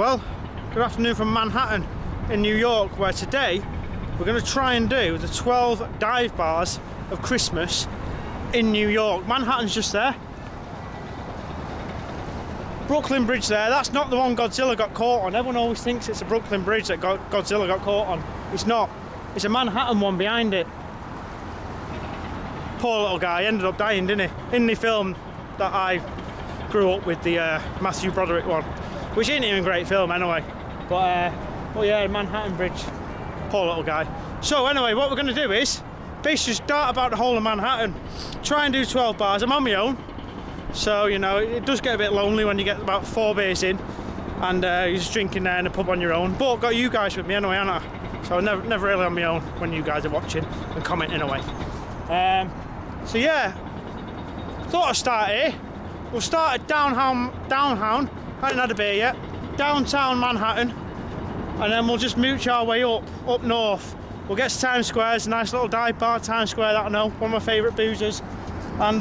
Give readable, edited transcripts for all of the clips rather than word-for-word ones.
Well, good afternoon from Manhattan in New York, where today we're going to try and do the 12 dive bars of Christmas in New York. Manhattan's just there. Brooklyn Bridge there, that's not the one Godzilla got caught on. Everyone always thinks it's a Brooklyn Bridge that Godzilla got caught on. It's not. It's a Manhattan one behind it. Poor little guy, ended up dying, didn't he? In the film that I grew up with, the Matthew Broderick one, which ain't even a great film anyway. But yeah, Manhattan Bridge. Poor little guy. So anyway, what we're going to do is basically just dart about the whole of Manhattan, try and do 12 bars. I'm on my own, so you know it does get a bit lonely when you get about 4 beers in and you're just drinking there in a pub on your own. But I've got you guys with me anyway, haven't I? So I'm never really on my own when you guys are watching and commenting away. So yeah, thought I'd start here. We'll start at downtown. I haven't had a beer yet. Downtown Manhattan, and then we'll just mooch our way up north. We'll get to Times Square. It's a nice little dive bar, Times Square, that I know, one of my favourite boozers. And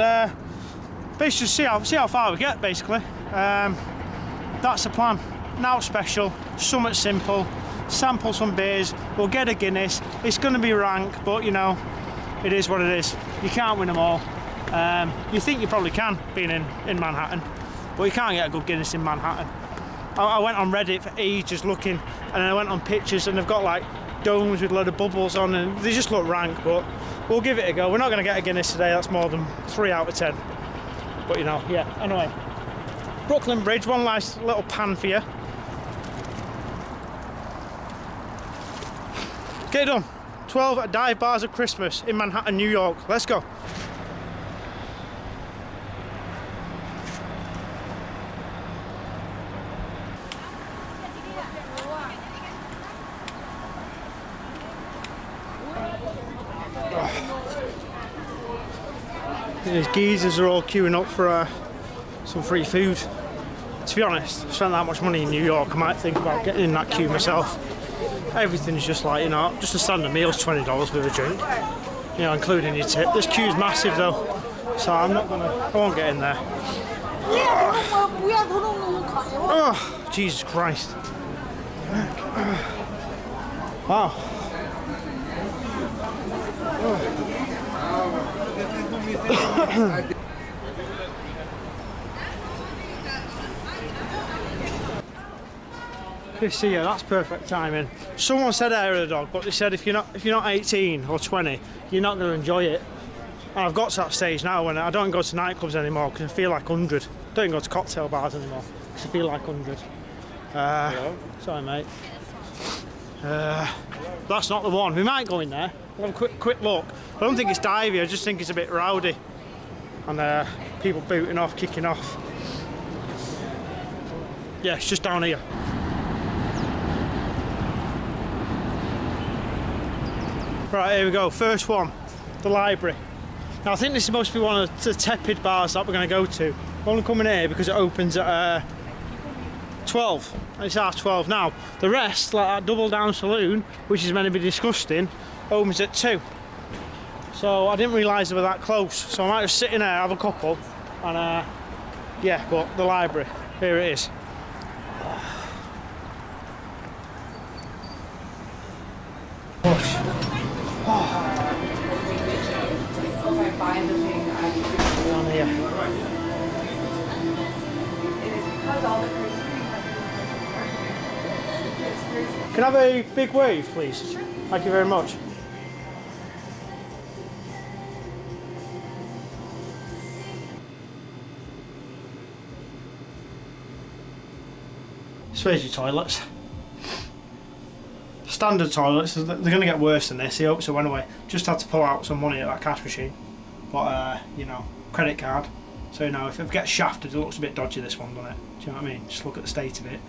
basically see how far we get, basically. That's the plan. Now special, something simple, sample some beers, we'll get a Guinness. It's going to be rank, but you know, it is what it is. You can't win them all. You think you probably can, being in Manhattan, but you can't get a good Guinness in Manhattan. I went on Reddit for ages looking, and then I went on pictures, and they've got like domes with a load of bubbles on, and they just look rank, but we'll give it a go. We're not going to get a Guinness today, that's more than 3 out of 10. But you know, yeah, anyway. Brooklyn Bridge, one nice little pan for you. Get it done. 12 dive bars of Christmas in Manhattan, New York. Let's go. These geezers are all queuing up for some free food. To be honest, I spent that much money in New York, I might think about getting in that queue myself. Everything's just like, you know, just a standard meal's $20 with a drink, you know, including your tip. This queue's massive though, so I won't get in there. Oh, Jesus Christ. Wow. So yeah, that's perfect timing. Someone said hair of the dog, but they said if you're not 18 or 20, you're not going to enjoy it. And I've got to that stage now when I don't go to nightclubs anymore because I feel like 100. I don't even go to cocktail bars anymore because I feel like 100. Sorry, mate. That's not the one. We might go in there. We'll have a quick look. I don't think it's divey. I just think it's a bit rowdy, and people booting off, kicking off. Yeah, it's just down here. Right, here we go. First one, the library. Now I think this is supposed to be one of the tepid bars that we're going to go to. We're only coming here because it opens at 12. It's half 12 now. The rest, like that Double Down Saloon, which is meant to be disgusting, opens at 2. So I didn't realise they were that close. So I might just sit in there, have a couple, and yeah. But the library, here it is. Down here. Can I have a big wave, please? Thank you very much. So here's your toilets. Standard toilets, they're going to get worse than this. He hopes so anyway. Just had to pull out some money at that cash machine. But, you know, credit card. So, you know, if it gets shafted, it looks a bit dodgy, this one, doesn't it? Do you know what I mean? Just look at the state of it.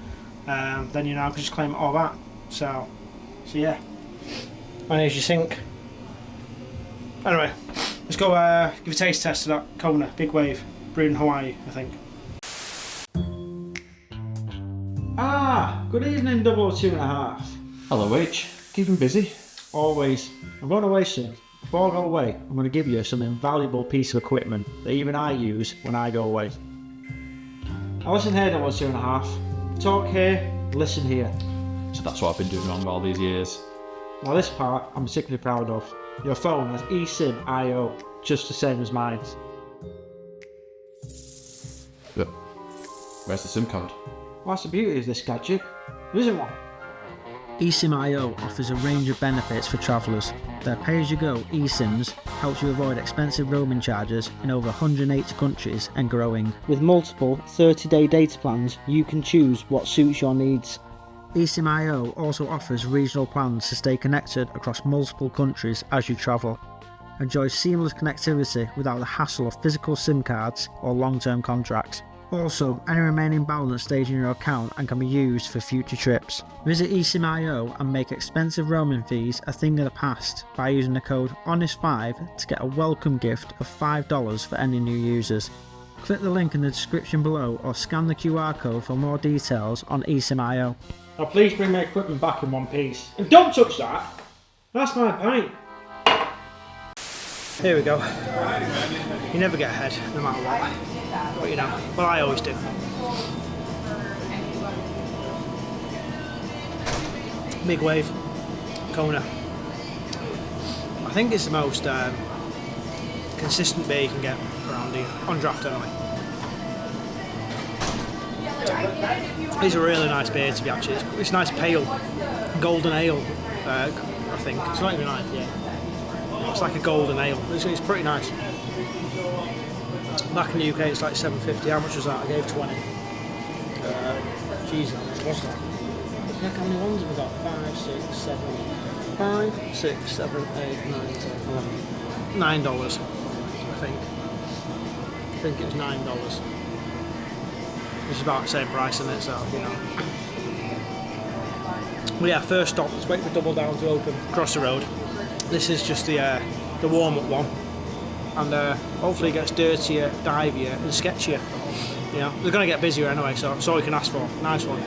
Then, you know, I can just claim it all back. So yeah. And here's your sink. Anyway, let's go give a taste test of that Kona, Big Wave, brewed in Hawaii, I think. Good evening, 002.5. Hello, H. Keeping busy? Always. I'm going away soon. Before I go away, I'm going to give you some invaluable piece of equipment that even I use when I go away. I listen here, 002.5. Talk here, Listen here. So that's what I've been doing wrong all these years. Now this part I'm particularly proud of. Your phone has eSIM IO, just the same as mine. But where's the SIM card? What's the beauty of this gadget? There isn't one. eSIM IO offers a range of benefits for travellers. Their pay-as-you-go eSIMs helps you avoid expensive roaming charges in over 180 countries and growing. With multiple 30-day data plans, you can choose what suits your needs. eSIM IO also offers regional plans to stay connected across multiple countries as you travel. Enjoy seamless connectivity without the hassle of physical SIM cards or long-term contracts. Also, any remaining balance stays in your account and can be used for future trips. Visit eSIM IO and make expensive roaming fees a thing of the past by using the code HONEST5 to get a welcome gift of $5 for any new users. Click the link in the description below or scan the QR code for more details on eSIM IO. Now please bring my equipment back in one piece. And don't touch that! That's my pint! Here we go. You never get ahead, no matter what. But you know, well, I always do. Big wave, Kona. I think it's the most consistent beer you can get around here, on draft anyway. It's a really nice beer to be actually. It's nice pale, golden ale, I think. It's not even nice, yeah. It's like a golden ale. It's pretty nice. Back in the UK it's like $7.50. How much was that? I gave 20. Jesus, how much was that? Look how many ones have we got? 5, 6, 7, 5, 6, 7, 8, 9, 10, 11. $9, I think. I think it's $9. It's about the same price, isn't it? So, you know. Well, yeah, first stop. Let's wait for Double Down to open across the road. This is just the warm-up one, and hopefully it gets dirtier, divier and sketchier. You know, they're going to get busier anyway, so that's all we can ask for. Nice one.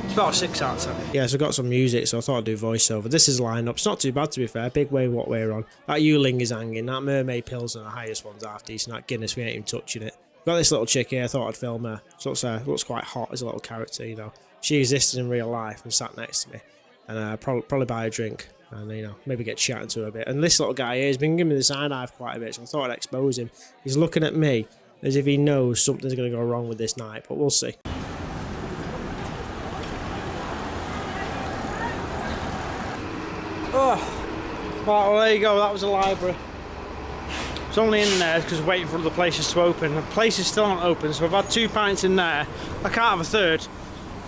It's about a 6 out of 10. Yeah, so I've got some music, so I thought I'd do voiceover. This is lineup. It's not too bad, to be fair. Big wave what we're on. That Yuling is hanging. That Mermaid Pilsner, the highest one's half decent. That Guinness, we ain't even touching it. Got this little chick here. I thought I'd film her. So looks quite hot as a little character, you know. She existed in real life and sat next to me, and probably buy a drink and, you know, maybe get chatting to her a bit. And this little guy here has been giving me the side eye quite a bit, so I thought I'd expose him. He's looking at me as if he knows something's going to go wrong with this night, but we'll see. Oh, well, there you go. That was the library. It's only in there because we're waiting for other places to open. The place is still not open, so I've had 2 pints in there. I can't have a third.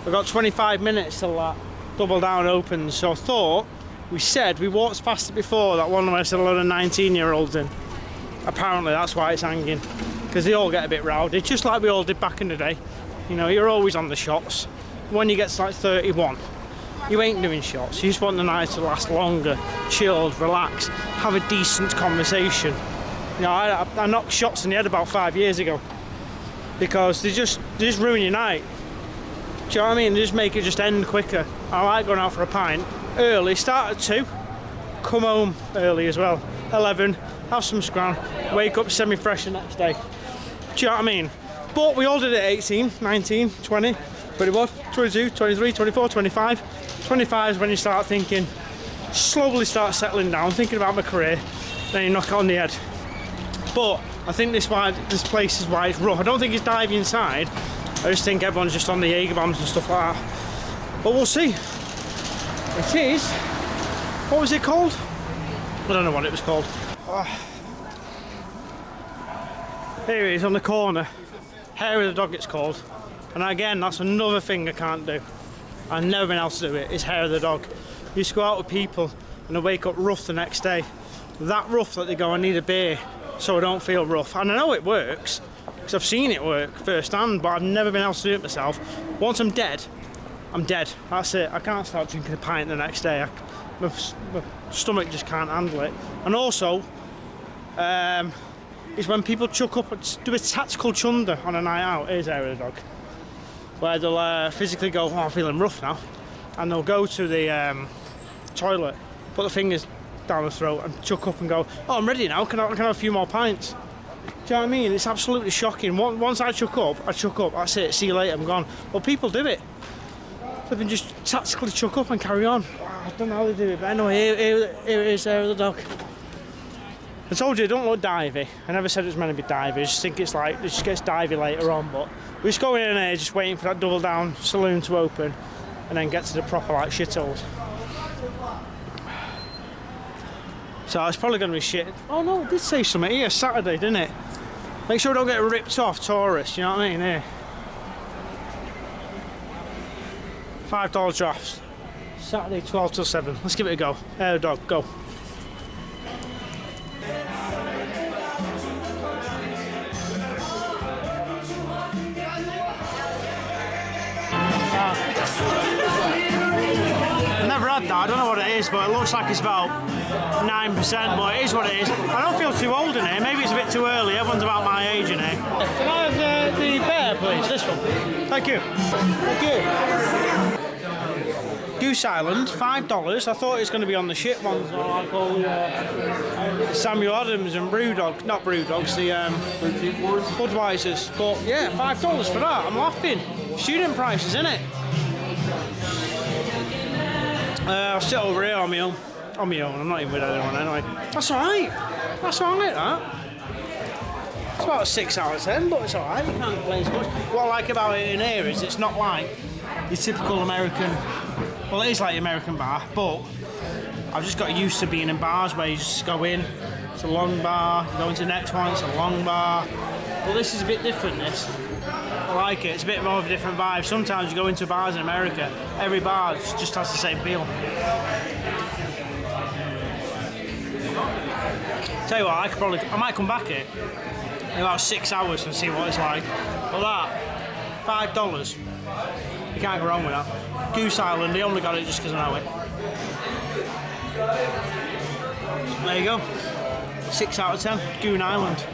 We've got 25 minutes till that Double Down opens, so I thought, we walked past it before, that one where I said a load of 19-year-olds in. Apparently that's why it's hanging, because they all get a bit rowdy, just like we all did back in the day. You know, you're always on the shots. When you get to like 31, you ain't doing shots. You just want the night to last longer, chilled, relax, have a decent conversation. You know, I knocked shots in the head about 5 years ago, because they just ruin your night. Do you know what I mean? They just make it just end quicker. I like going out for a pint early, start at 2, come home early as well, 11, have some scran, wake up semi-fresh the next day. Do you know what I mean? But we all did it at 18, 19, 20, 21, 22, 23, 24, 25. 25 is when you start thinking, slowly start settling down, thinking about my career, then you knock it on the head. But I think this place is why it's rough. I don't think it's diving inside. I just think everyone's just on the Jaeger bombs and stuff like that. But we'll see. It is. What was it called? I don't know what it was called. Here it is on the corner. Hair of the Dog it's called. And again, that's another thing I can't do. I've never been able to do it, is Hair of the Dog. You used to go out with people and they wake up rough the next day. That rough that they go, I need a beer so I don't feel rough. And I know it works, because I've seen it work firsthand, but I've never been able to do it myself. Once I'm dead, I'm dead. That's it. I can't start drinking a pint the next day. My stomach just can't handle it. And also, is when people chuck up and do a tactical chunder on a night out. Here's Hair of the Dog. Where they'll physically go, oh, I'm feeling rough now. And they'll go to the toilet, put the fingers down the throat and chuck up and go, oh, I'm ready now, can I have a few more pints? Do you know what I mean? It's absolutely shocking. Once I chuck up, that's it, see you later, I'm gone. Well, people do it. They can just tactically chuck up and carry on. I don't know how they do it, but anyway, here it is, there with the dog. I told you, it don't look divey. I never said it was meant to be divey. I just think it's like, it just gets divey later on, but we're just going in here, just waiting for that double down saloon to open, and then get to the proper, like, shitholes. So it's probably going to be shit. Oh no, it did say something here, Saturday, didn't it? Make sure we don't get ripped off, tourists, you know what I mean, here. $5 drafts. Saturday, 12 till 7. Let's give it a go. Air dog, go. I've never had that, I don't know what it is, but it looks like it's about 9%, but it is what it is. I don't feel too old in here, maybe it's a bit too early, everyone's about my age in here. Can I have the bear, please? This one. Thank you. Thank you. Goose Island, $5. I thought it was going to be on the shit ones, like all Samuel Adams and Brewdog, not Brewdogs, the Budweisers. But yeah, $5 for that, I'm laughing. Student prices, innit? I'll sit over here on my own. On my own, I'm not even with anyone anyway. That's alright. That's alright, that. It's about a 6 out of 10, but it's alright. You can't complain so much. What I like about it in here is it's not like your typical American. Well, it is like the American bar, but I've just got used to being in bars where you just go in, it's a long bar, you go into the next one, it's a long bar. Well, this is a bit different, this. I like it, it's a bit more of a different vibe. Sometimes you go into bars in America, every bar just has the same feel. Tell you what, I might come back here in about 6 hours and see what it's like. But that, $5, you can't go wrong with that. Goose Island, they only got it just because I know it. There you go. 6 out of 10, Goose Island.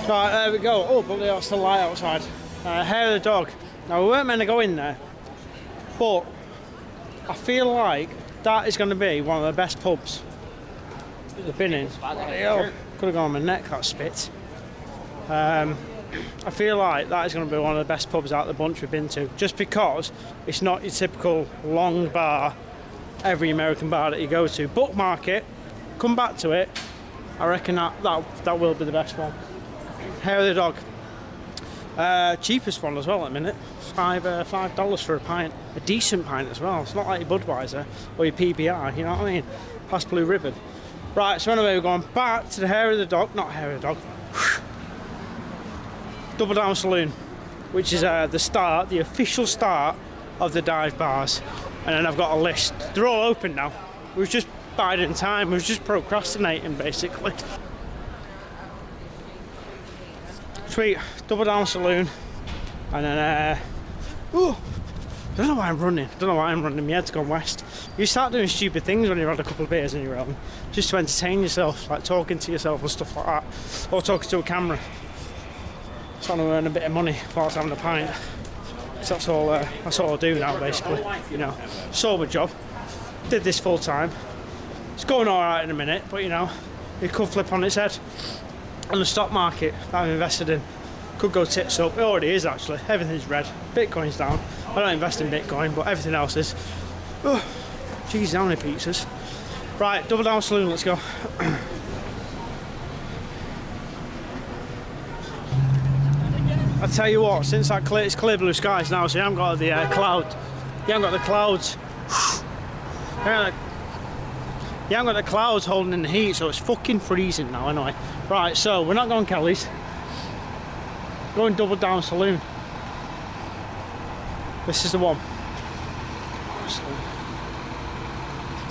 Right, there we go. Oh, but there's still light outside. Hair of the Dog. Now, we weren't meant to go in there, but I feel like that is going to be one of the best pubs I've been in. Could have gone on my neck, that spit. I feel like that is going to be one of the best pubs out of the bunch we've been to, just because it's not your typical long bar, every American bar that you go to. Bookmark it, come back to it. I reckon that will be the best one. Hair of the Dog. Cheapest one as well at the minute. $5 for a pint. A decent pint as well. It's not like your Budweiser or your PBR, you know what I mean? Past Blue Ribbon. Right, so anyway, we're going back to the Hair of the Dog. Not Hair of the Dog. Double Down Saloon, which is the official start of the dive bars. And then I've got a list. They're all open now. We was just biding time. We was just procrastinating, basically. Sweet, Double Down Saloon, and then I don't know why I'm running. My head's gone west. You start doing stupid things when you've had a couple of beers in your own, just to entertain yourself, like talking to yourself and stuff like that, or talking to a camera, trying to earn a bit of money whilst having a pint. So that's all I do now, basically. You know, sober job. Did this full time. It's going all right in a minute, but you know, it could flip on its head. On the stock market that I've invested in could go tits up. It already is, actually. Everything's red. Bitcoin's down. I don't invest in Bitcoin, but everything else is. Oh, geez, how many pizzas? Right, Double Down Saloon, let's go. I tell you what, since it's clear blue skies now, so you haven't got the cloud. You haven't got the clouds. You haven't got the clouds holding in the heat, so it's fucking freezing now anyway. Right, so we're not going Kelly's. Going Double Down Saloon. This is the one.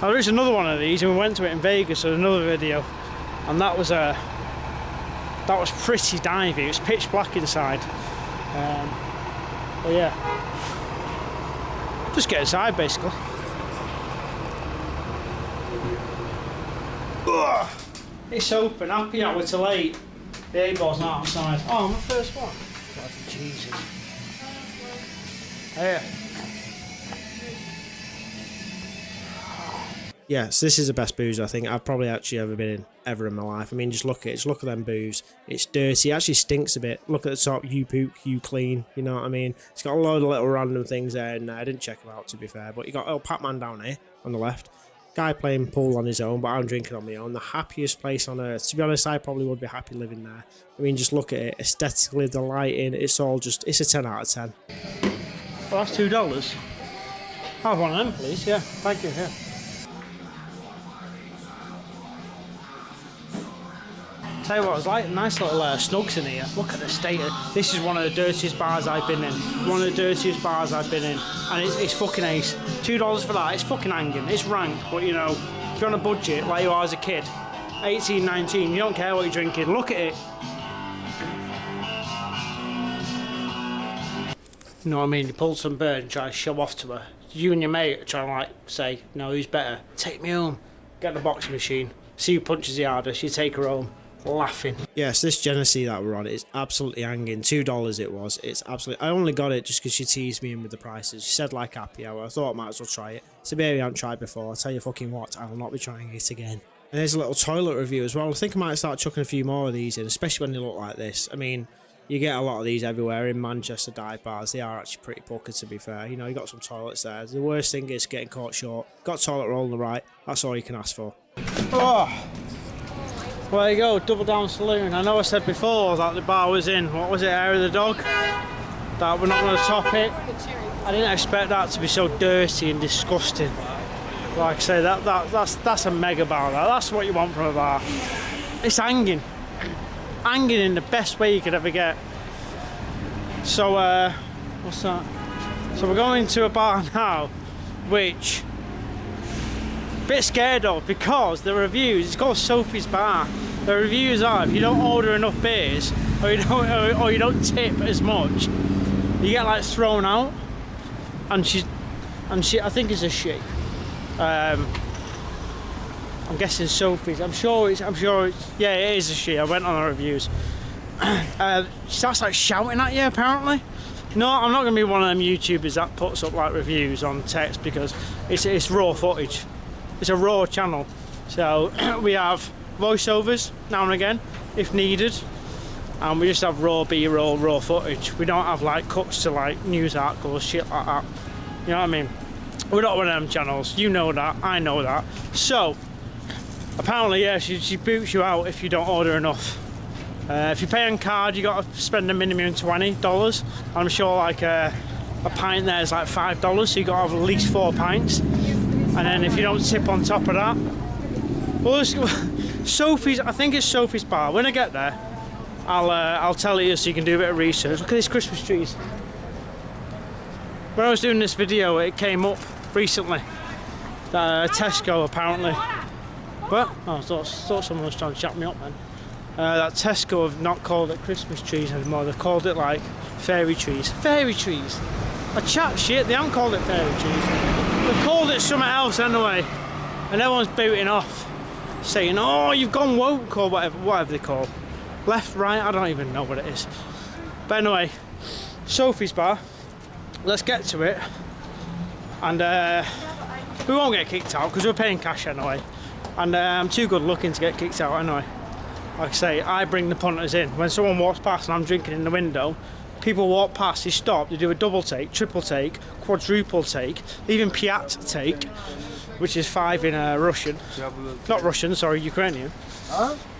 Now there is another one of these, and we went to it in Vegas in another video, and that was pretty divey. It was pitch black inside. But yeah, just get inside basically. Ugh. It's open, happy hour till 8. The 8-ball's not outside. Oh, my first one. God, Jesus. Yeah. Yeah, so this is the best booze I think I've probably actually ever in my life. I mean, just look at them booze. It's dirty. It actually stinks a bit. Look at the top. You poop, you clean. You know what I mean? It's got a load of little random things there, and I didn't check them out, to be fair. But you got Pac-Man down here on the left. Guy playing pool on his own, but I'm drinking on my own. The happiest place on earth. To be honest, I probably would be happy living there. I mean, just look at it. Aesthetically, the lighting. It's all just. It's a 10 out of 10. Well, that's $2. Have one of them, please. Yeah, thank you. Yeah. Tell you what, it's like nice little snugs in here. Look at the state of. This is one of the dirtiest bars I've been in. One of the dirtiest bars I've been in, and it's fucking ace. $2 for that. It's fucking hanging. It's rank, but you know, if you're on a budget like you are as a kid, 18, 19, you don't care what you're drinking. Look at it. You know what I mean? You pull some bird and try to show off to her. You and your mate are trying to like say, no, who's better? Take me home. Get the boxing machine. See who punches the hardest. You take her home. Laughing. Yes, this Genesee that we're on is absolutely hanging. $2 it was. It's absolutely. I only got it just because she teased me in with the prices. She said like happy hour. I thought I might as well try it. It's a beer I haven't tried before. I'll tell you fucking what, I will not be trying it again. And there's a little toilet review as well. I think I might start chucking a few more of these in, especially when they look like this. I mean, you get a lot of these everywhere in Manchester dive bars. They are actually pretty puckered, to be fair. You know, you got some toilets there. The worst thing is getting caught short. Got toilet roll on the right. That's all you can ask for. Oh. Well, there you go, Double Down Saloon. I know I said before that the bar was in, what was it, Hair of the Dog? That we're not going to top it. I didn't expect that to be so dirty and disgusting. Like I say, that's a mega bar. That's what you want from a bar. It's hanging. Hanging in the best way you could ever get. So, what's that? So we're going to a bar now, which... bit scared of, because the reviews, it's called Sophie's Bar. The reviews are, if you don't order enough beers or you don't tip as much, you get like thrown out. And she I think it's a she. I'm guessing Sophie's. I'm sure it's yeah, it is a she. I went on the reviews. She starts like shouting at you apparently. No, I'm not gonna be one of them YouTubers that puts up like reviews on text, because it's raw footage. It's a raw channel, so we have voiceovers now and again if needed, and we just have raw B-roll, raw footage. We don't have like cuts to like news articles, shit like that. You know what I mean? We're not one of them channels. You know that. I know that. So apparently, yeah, she boots you out if you don't order enough. If you pay on card, you got to spend a minimum $20. I'm sure like a pint there is like $5, so you got to have at least 4 pints. And then if you don't tip on top of that, well, Sophie's, I think it's Sophie's Bar. When I get there, I'll tell you so you can do a bit of research. Look at these Christmas trees. When I was doing this video, it came up recently that Tesco apparently. What? Oh, I thought someone was trying to chat me up then. That Tesco have not called it Christmas trees anymore. They've called it like fairy trees. Fairy trees. I chat shit. They haven't called it fairy trees. They've called it something else anyway, and everyone's booting off, saying, "Oh, you've gone woke," or whatever they call. Left, right, I don't even know what it is. But anyway, Sophie's Bar. Let's get to it, and we won't get kicked out because we're paying cash anyway, and I'm too good looking to get kicked out anyway. Like I say, I bring the punters in. When someone walks past and I'm drinking in the window, people walk past, they stop, they do a double take, triple take, quadruple take, even piat take, which is 5 in Russian. Not Russian, sorry, Ukrainian.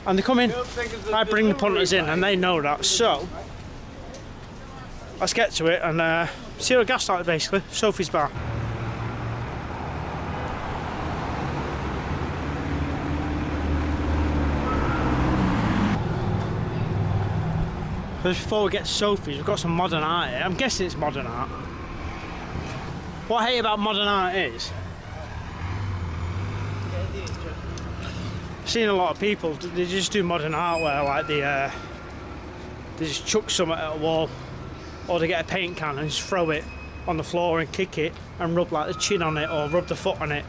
And they come in, I bring the punters in, and they know that. So, let's get to it and see what gas started basically. Sophie's Bar. Before we get to Sophie's, we've got some modern art here. I'm guessing it's modern art. What I hate about modern art is, I've seen a lot of people, they just do modern art where like they just chuck something at a wall, or they get a paint can and just throw it on the floor and kick it and rub like the chin on it or rub the foot on it.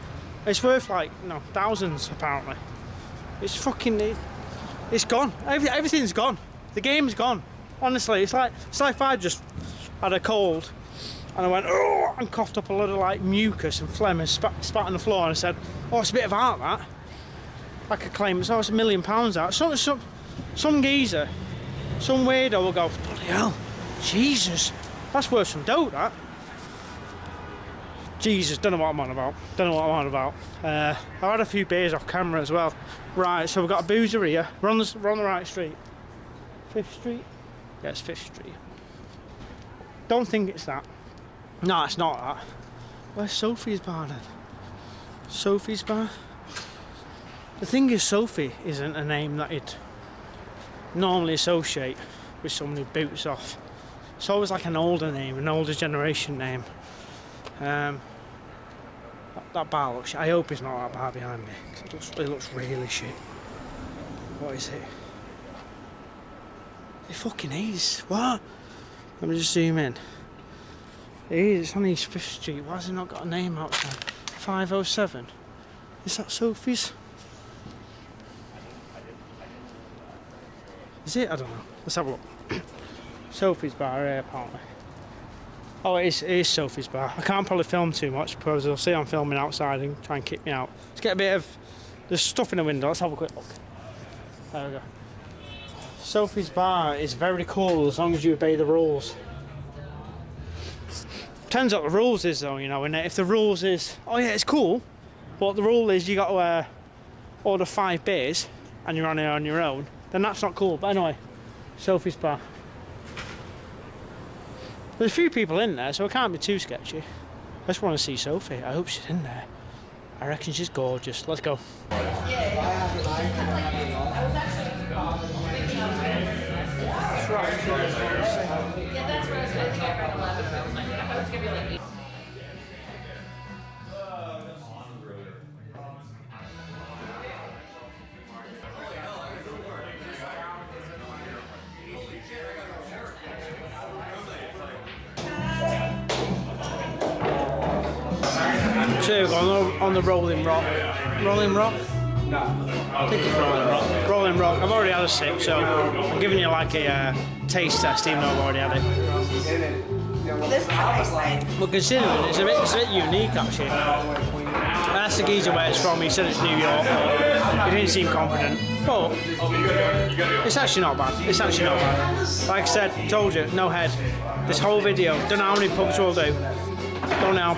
It's worth like, you know, thousands apparently. It's fucking, it's gone. Everything's gone. The game's gone. Honestly, it's like if I just had a cold And I went, oh, and coughed up a lot of like mucus and phlegm and spat on the floor, and I said, oh, it's a bit of art, that. I could claim it's almost £1 million out. Some geezer, some weirdo will go, bloody hell, Jesus, that's worth some dough, that. Jesus, don't know what I'm on about. I've had a few beers off camera as well. Right, so we've got a boozer here. We're on the right street. 5th Street? Yeah, it's 5th Street. Don't think it's that. No, it's not that. Where's Sophie's bar then? Sophie's bar? The thing is, Sophie isn't a name that you'd normally associate with someone who boots off. It's always like an older name, an older generation name. That bar looks shit. I hope it's not that bar behind me, 'cause it looks really shit. What is it? It fucking is. What? Let me just zoom in. It is. It's on East 5th Street. Why has it not got a name outside? 507. Is that Sophie's? Is it? I don't know. Let's have a look. Sophie's bar here, apparently. Oh, it is Sophie's bar. I can't probably film too much because they'll see I'm filming outside and try and kick me out. Let's get a bit of... There's stuff in the window. Let's have a quick look. There we go. Sophie's bar is very cool as long as you obey the rules. Depends what the rules is though, you know, and if the rules is... Oh yeah, it's cool, but the rule is you got to order 5 beers and you're on it on your own, then that's not cool. But anyway, Sophie's bar. There's a few people in there, so it can't be too sketchy. I just want to see Sophie. I hope she's in there. I reckon she's gorgeous. Let's go. So on the Rolling Rock. Rolling Rock? No. I think it's Rolling Rock. Rolling Rock. I've already had a sip, so I'm giving you like a taste test, even though I've already had it. But considering it's a bit unique actually. I asked the geezer where it's from. He said it's New York. He didn't seem confident, but it's actually not bad. Like I said, told you, no head. This whole video, don't know how many pubs we'll do. Don't know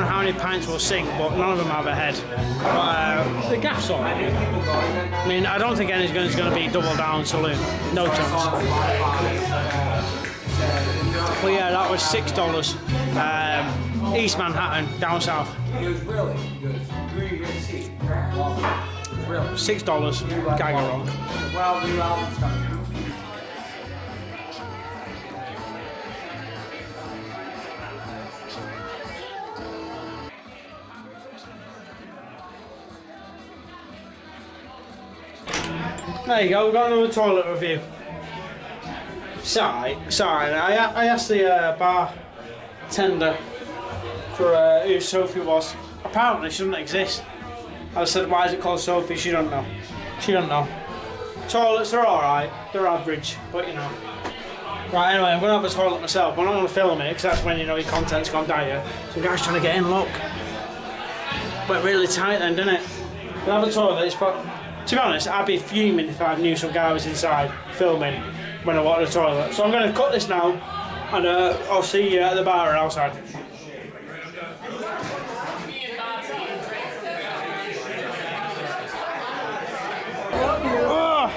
how many pints we'll sing, but none of them have a head. But the gas on it. I mean, I don't think anyone's going to be double down saloon. No chance. But yeah, that was $6. East Manhattan, down south. It was really good. $6. Can't go wrong. There you go, we've got another toilet review. Sorry. I asked the bartender for who Sophie was. Apparently she doesn't exist. I said, why is it called Sophie? She don't know. Toilets are alright, they're average, but you know. Right, anyway, I'm going to have a toilet myself. I'm not going to film it because that's when you know your content's gone dire. Some guy's trying to get in, look. But really tight then, didn't it? We'll have a toilet, to be honest, I'd be fuming if I knew some guy was inside filming when I walked to the toilet. So I'm going to cut this now, and I'll see you at the bar or outside. Oh,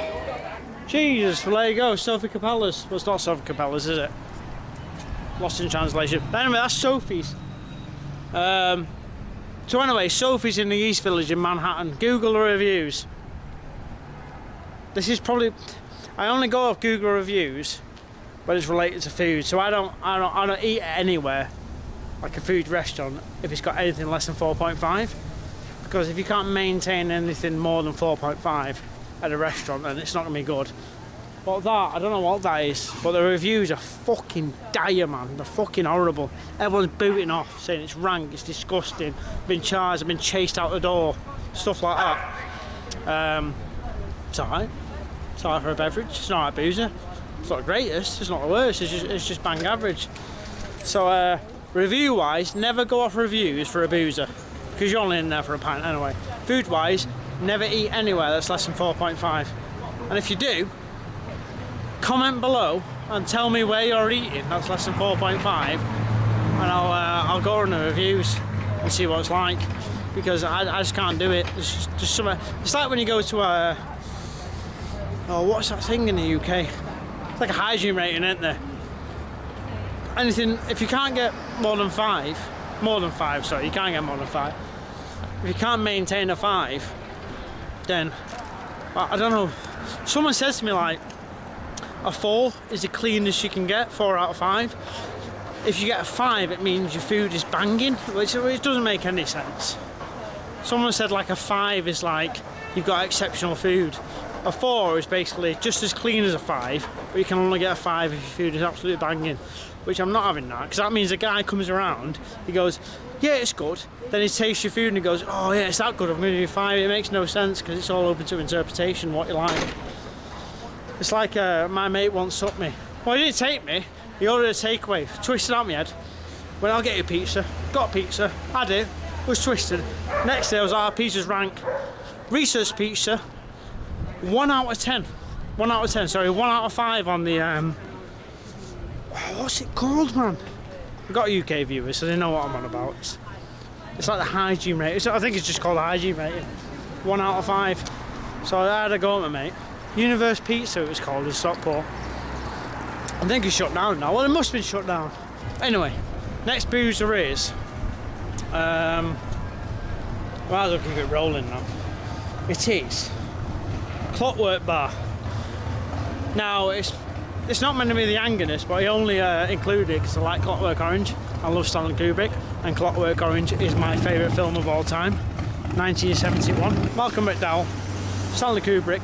Jesus, well, there you go, Sophie Capella's. Well, it's not Sophie Capella's, is it? Lost in translation. But anyway, that's Sophie's. So anyway, Sophie's in the East Village in Manhattan. Google the reviews. This is probably, I only go off Google reviews when it's related to food, so I don't eat anywhere like a food restaurant if it's got anything less than 4.5, because if you can't maintain anything more than 4.5 at a restaurant, then it's not gonna be good. But that, I don't know what that is, but the reviews are fucking dire, man. They're fucking horrible. Everyone's booting off, saying it's rank, it's disgusting, been charged, I've been chased out the door, stuff like that. It's alright. It's alright for a beverage. It's not alright boozer. It's not the greatest, it's not the worst, it's just bang average. So review wise, never go off reviews for a boozer, because you're only in there for a pint anyway. Food wise, never eat anywhere that's less than 4.5. And if you do, comment below and tell me where you're eating that's less than 4.5, and I'll go on the reviews and see what it's like, because I just can't do it. It's just something. It's like when you go to a, oh, what's that thing in the UK? It's like a hygiene rating, isn't there? Anything, if you can't get more than five, sorry, you can't get more than 5. If you can't maintain a 5, then I don't know. Someone says to me like, a 4 is the cleanest you can get, 4 out of 5. If you get a 5, it means your food is banging, which doesn't make any sense. Someone said like a 5 is like you've got exceptional food. A 4 is basically just as clean as a 5, but you can only get a 5 if your food is absolutely banging, which I'm not having that, because that means a guy comes around, he goes, yeah, it's good, then he tastes your food and he goes, oh yeah, it's that good, I'm going to do 5. It makes no sense, because it's all open to interpretation what you like. It's like my mate once took me. Well, he didn't take me, he ordered a takeaway, twisted out my head. Went, I'll get you a pizza. Got a pizza, had it, was twisted. Next day I was like, pizza's rank. Research pizza, 1 out of 10. 1 out of 10, sorry, 1 out of 5 on the, what's it called, man? I've got UK viewers, so they know what I'm on about. It's like the hygiene rating. I think it's just called the hygiene rating. 1 out of 5. So I had a go at my mate. Universe Pizza it was called in Stockport. I think it's shut down now. Well, it must have been shut down. Anyway, next boozer is might as well keep it rolling now. It is Clockwork Bar. Now it's not meant to be the anginess, but I only include it because I like Clockwork Orange. I love Stanley Kubrick, and Clockwork Orange is my favourite film of all time. 1971. Malcolm McDowell, Stanley Kubrick.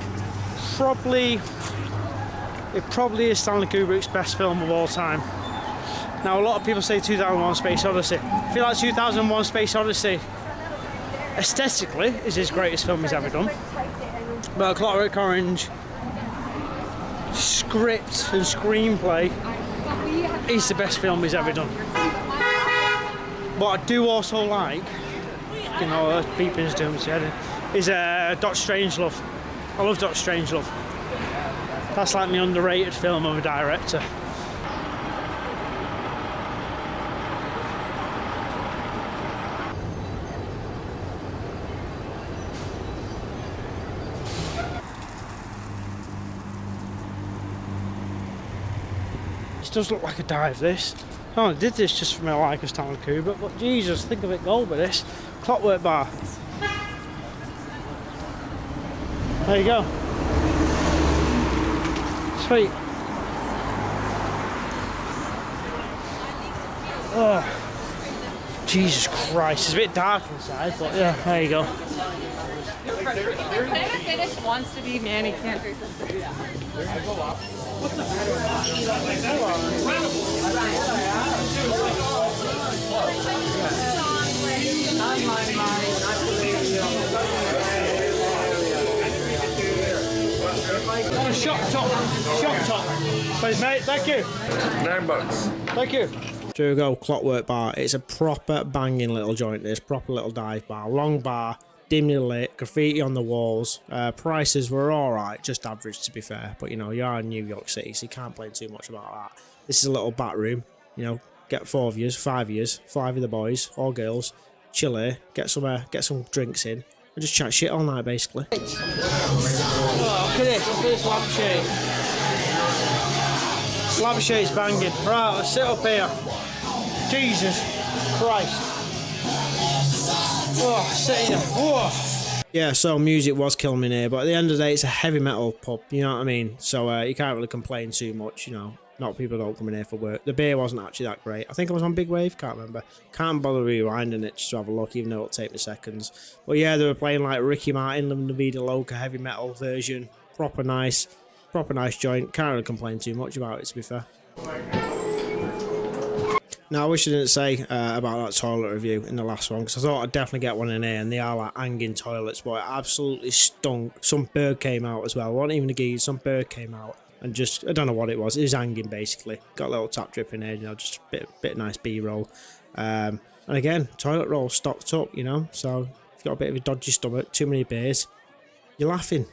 It probably is Stanley Kubrick's best film of all time. Now a lot of people say 2001 Space Odyssey. I feel like 2001 Space Odyssey aesthetically is his greatest film he's ever done. But Clockwork Orange, script and screenplay, is the best film he's ever done. But I do also like, you know, beeping's doing his head, is Dr. Strangelove. I love Dr. Strangelove. That's like my underrated film of a director. This does look like a dive, this. I only did this just for my like of Stanley Kubrick, but Jesus, think of it gold with this. Clockwork Bar. There you go. Sweet. Oh, Jesus Christ, it's a bit dark inside, but yeah, there you go. Planet Fitness wants to be man, he can't do Shop top, please mate, thank you. $9. Thank you. There we go, Clockwork Bar. It's a proper banging little joint, this proper little dive bar. Long bar, dimly lit, graffiti on the walls. Prices were alright, just average to be fair. But you know, you are in New York City, so you can't complain too much about that. This is a little back room, you know, get 4 of yous, 5 of yous, 5 of the boys or girls, chill here, get some drinks in, and just chat shit all night basically. Oh, look at this lampshade. Lampshade's banging. Right, let's sit up here. Jesus Christ. Oh, sit here. Whoa. Yeah, so music was killing me here, but at the end of the day, it's a heavy metal pub, you know what I mean? So you can't really complain too much, you know. Not people don't come in here for work. The beer wasn't actually that great. I think I was on Big Wave, can't remember. Can't bother rewinding it just to have a look, even though it'll take me seconds. But yeah, they were playing like Ricky Martin, La Vida Loca heavy metal version. Proper nice joint. Can't really complain too much about it, to be fair. Now, I wish I didn't say about that toilet review in the last one, because I thought I'd definitely get one in here, and they are like hanging toilets, but it absolutely stunk. Some bird came out as well. It wasn't even a geese, some bird came out. and just, I don't know what it was hanging basically. Got a little tap drip in there, you know, just a bit of nice B-roll. And again, toilet roll stocked up, you know, so if you've got a bit of a dodgy stomach, too many beers, you're laughing.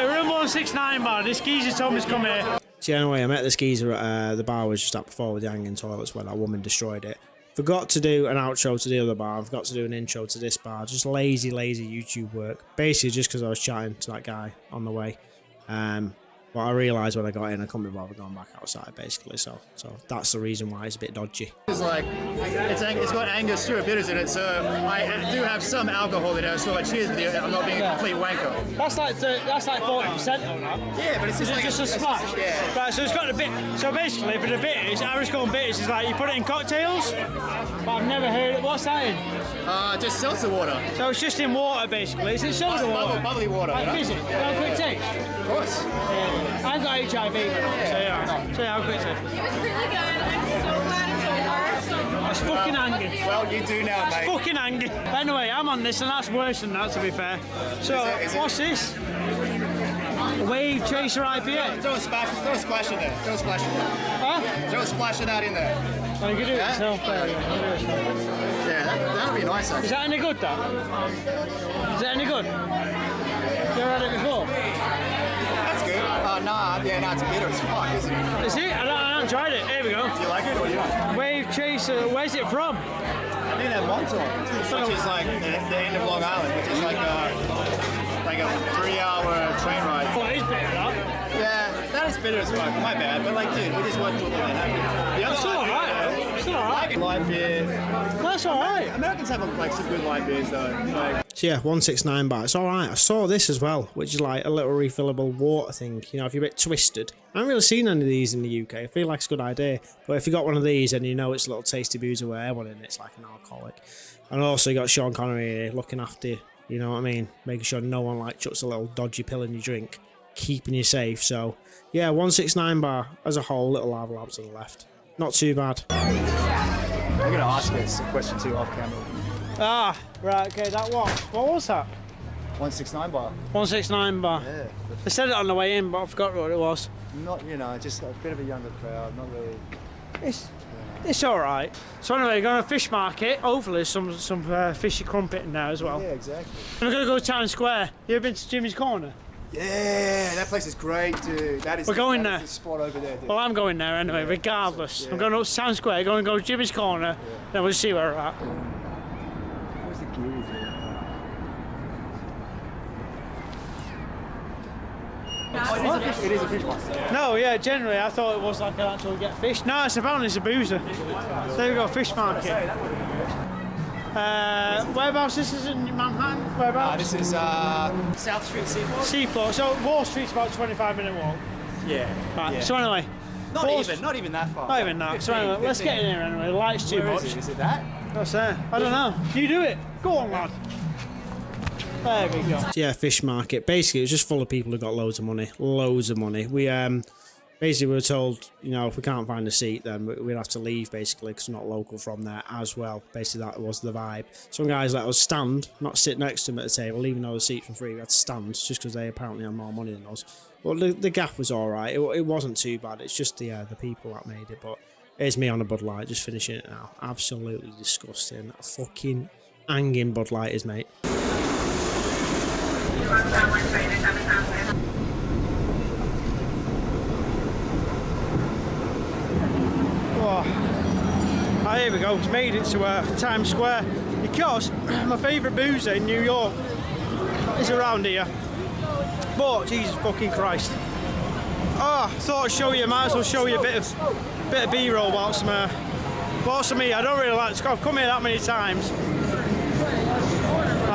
Room 169 bar, this geezer told me to come here. So anyway, I met this geezer at the bar was just up before with the hanging toilets when that woman destroyed it. Forgot to do an outro to the other bar, I forgot to do an intro to this bar, just lazy YouTube work. Basically just because I was chatting to that guy on the way. But I realised when I got in I couldn't be bothered going back outside basically, so that's the reason why it's a bit dodgy. It's like, it's got Angostura bitters in it, so I do have some alcohol in it, so I cheers with you, I'm not being a complete wanker. That's like 40% on that. Yeah, but it's just like just a splash. Yeah. Right, so it's got a bit. So basically, for the bitters, Irish Golden bitters is like you put it in cocktails, but I've never heard it. What's that in? Just seltzer water. So it's just in water basically. It's in soda water. Bubbly water. Like You know? fizz it. How quick it takes? Of course. I've got HIV, so yeah, how quick it takes. It was really good. I'm so glad it's over. It's fucking hanging. Well, you do now, mate. Fucking hanging. Anyway, I'm on this, and that's worse than that, to be fair. So, what's this? Wave Chaser IPA. Throw a splash in there. Throw a splash in there. Huh? Throw a splash of that in there. Oh, you can do it yourself. Yeah, that'll be nice actually. Is that any good, that? Is that any good? You ever had it before? That's good. Nah, it's bitter as fuck, isn't it? Is it? I haven't tried it. Here we go. Do you like it or you don't? Wave Chaser. Where's it from? I think that Montauk, which is like the end of Long Island, which is like a 3-hour train ride. Oh, it is bitter, that. Yeah, that is bitter as fuck. My bad, but like, dude, we just went to a little bit. It's alright. It's alright. Light beer. That's alright. Americans have like some good light beers though. Like, So yeah, 169 bar, it's alright. I saw this as well, which is like a little refillable water thing, you know, if you're a bit twisted. I haven't really seen any of these in the UK, I feel like it's a good idea. But if you got one of these and you know it's a little tasty boozer with everyone in it, it's like an alcoholic. And also you got Sean Connery here looking after you, you know what I mean? Making sure no one like chucks a little dodgy pill in your drink, keeping you safe. So yeah, 169 bar as a whole, little lava lamp to the left. Not too bad. I'm gonna ask this a question too off camera. Ah, right, okay, that was. What was that? 169 bar. 169 bar. Yeah. They said it on the way in, but I forgot what it was. Not, just a bit of a younger crowd, not really. It's alright. So anyway, going to fish market. Hopefully there's some fishy crumpet in there as well. Yeah, exactly. I'm going to go to Town Square. You ever been to Jimmy's Corner? Yeah, that place is great, dude. We're going there. The spot over there, dude. Well, I'm going there anyway, regardless. I'm going up to Town Square, going to go to Jimmy's Corner, then we'll see where we're at. Where's the gears, dude? It is a fish market. No, yeah, generally I thought it was like an actual get fish. No, it's apparently it's a boozer. There we go, fish market. Whereabouts? This is in Manhattan? Whereabouts? This is South Street Seaport. Seaport. So Wall Street's about a 25-minute walk. Yeah. Right, yeah. so anyway. Not even that far. Not even that. So anyway, let's get in here anyway. The light's too much. Is it that? What's there? I don't know. You do it. Go on, lad. There we go. Yeah, fish market. Basically, it was just full of people who got loads of money. Loads of money. We basically we were told, you know, if we can't find a seat, then we'd have to leave basically because we're not local from there as well. Basically, that was the vibe. Some guys let us stand, not sit next to them at the table, even though the seats were free. We had to stand just because they apparently had more money than us. But the gap was all right. It wasn't too bad. It's just the people that made it. But here's me on a Bud Light, just finishing it now. Absolutely disgusting. Fucking hanging Bud Light is, mate. Oh, here we go. It's made it to Times Square because my favourite boozer in New York is around here. But Jesus fucking Christ! Oh, I thought I'd show you. Might as well show you a bit of B-roll whilst I'm here. I don't really like. I've come here that many times.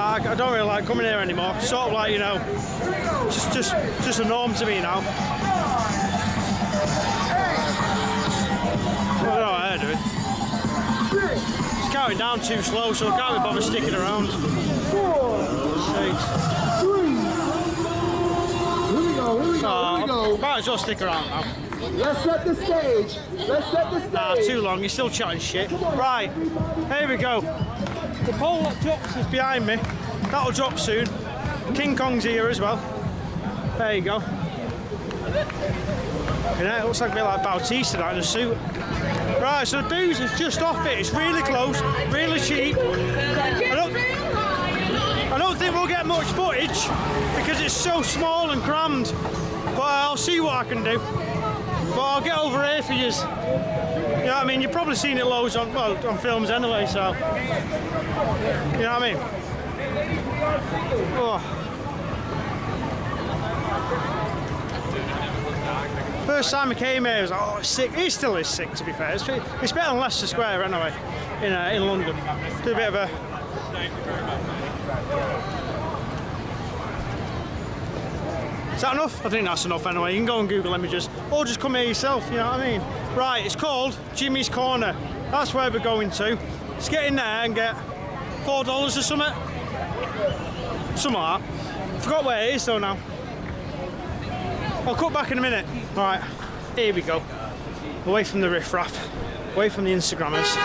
I don't really like coming here anymore. Sort of like, you know, just a norm to me now. I don't know what they're doing. It's counting down too slow, so I can't be bothered sticking around. 4, 6, 3, go, here we go, here we go. Might as well stick around now. Let's set the stage. Let's set the stage. Nah, too long. You're still chatting shit. Right, here we go. The pole that drops is behind me. That'll drop soon. King Kong's here as well. There you go. You know, it looks like a bit like Bautista that in a suit. Right, so the booze is just off it. It's really close, really cheap. I don't think we'll get much footage because it's so small and crammed. But I'll see what I can do. But I'll get over here for you. You know what I mean? You've probably seen it loads on, well, on films anyway, so. You know what I mean? Oh. First time I came here, I was like, oh, it's sick. It still is sick, to be fair. It's better than Leicester Square anyway, in London. Do a bit of a. Is that enough? I think that's enough anyway. You can go on Google Images or just come here yourself, you know what I mean? Right, it's called Jimmy's Corner. That's where we're going to. Let's get in there and get $4 or something. Something like that. Forgot where it is though now. I'll cut back in a minute. Right, here we go. Away from the riffraff, away from the Instagrammers,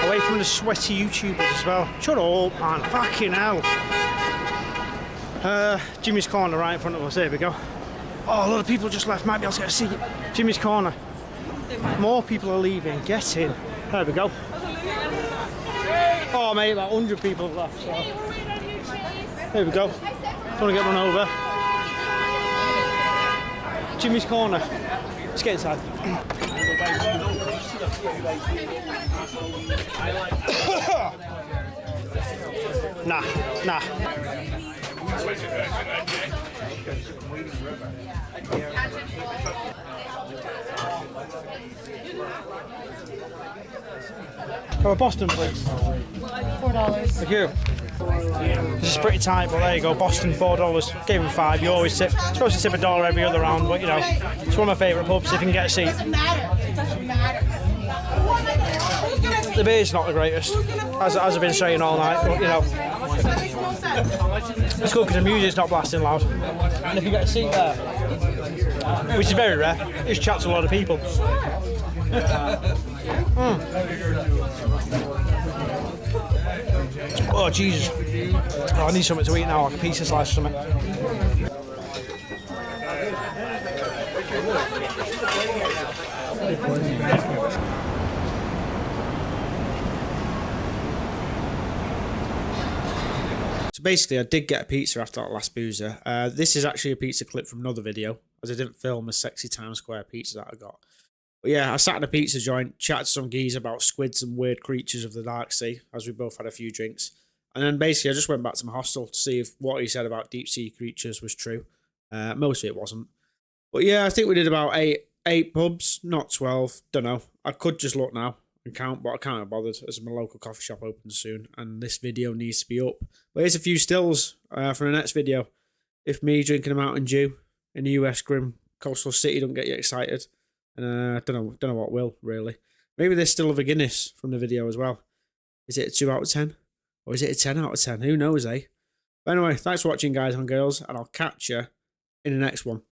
away from the sweaty YouTubers as well. Shut up, man. Fucking hell. Jimmy's Corner right in front of us. Here we go. Oh, a lot of people just left. Might be able to get a seat. Jimmy's Corner. More people are leaving. Get in. There we go. Oh, mate, about 100 people have left. So. There we go. Don't want to get run over. Jimmy's Corner. Let's get inside. Nah. Oh, a Boston, please. $4. Thank you. This is pretty tight, but there you go. Boston, $4. Gave him 5. You always tip. You're supposed to tip $1 every other round, but you know, it's one of my favourite pubs if you can get a seat. It doesn't matter. The beer's not the greatest, as I've been saying all night, but you know. It's good because the music's not blasting loud. And if you get a seat there, which is very rare, you just chat to a lot of people. Oh, Jesus. Oh, I need something to eat now, like a pizza slice or something. So basically, I did get a pizza after that last boozer. This is actually a pizza clip from another video, as I didn't film a sexy Times Square pizza that I got. But yeah, I sat in a pizza joint, chatted to some geese about squids and weird creatures of the dark sea, as we both had a few drinks. And then basically, I just went back to my hostel to see if what he said about deep sea creatures was true. Most of it wasn't. But yeah, I think we did about eight pubs, not 12. Don't know. I could just look now and count, but I can't be bothered as my local coffee shop opens soon and this video needs to be up. But here's a few stills for the next video. If me drinking a Mountain Dew in the US grim coastal city don't get you excited, and don't know what will, really. Maybe there's still a Guinness from the video as well. Is it a 2 out of 10? Or is it a 10 out of 10? Who knows, eh? But anyway, thanks for watching, guys and girls, and I'll catch you in the next one.